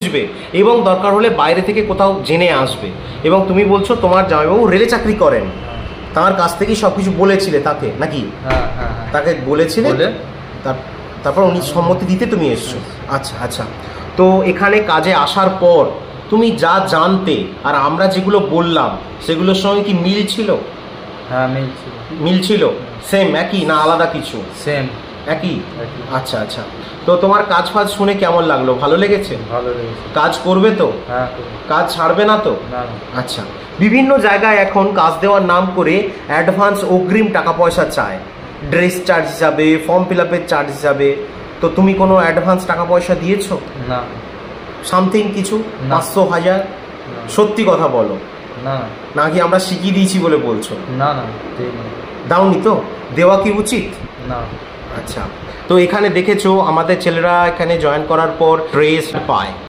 খুঁজবে এবং দরকার হলে বাইরে থেকে কোথাও জেনে আসবে। এবং তুমি বলছো তোমার জামাইবাবু রেলে চাকরি করেন, তার কাছ থেকেই সব কিছু বলেছিলে তাকে নাকি? তাকে বলেছিলে, তারপর উনি সম্মতি দিতে তুমি এসছো। আচ্ছা আচ্ছা, তো এখানে কাজে আসার পর তুমি যা জানতে আর আমরা যেগুলো বললাম সেগুলোর সঙ্গে কি মিল ছিল? হ্যাঁ মিল ছিল, সেম একই না আলাদা কিছু? সেম একই। আচ্ছা আচ্ছা, তো তোমার কাজ ফাজ শুনে কেমন লাগলো? ভালো লেগেছে? ভালো লেগেছে। কাজ করবে তো? হ্যাঁ। কাজ ছাড়বে না তো? না। আচ্ছা, বিভিন্ন জায়গায় এখন কাজ দেওয়ার নাম করে অ্যাডভান্স অগ্রিম টাকা পয়সা চায়, ড্রেস চার্জ হিসাবে, ফর্ম ফিল আপের চার্জ হিসাবে। তো তুমি কোনো অ্যাডভান্স টাকা পয়সা দিয়েছো? না। সামথিং কিছু 500 1000? সত্যি কথা বলো, না নাকি আমরা শিখিয়ে দিয়েছি বলে বলছো? না। দাওনি তো? দেওয়া কি উচিত? না। আচ্ছা, তো এখানে দেখেছো আমাদের ছেলেরা এখানে জয়েন করার পর ড্রেস পায়,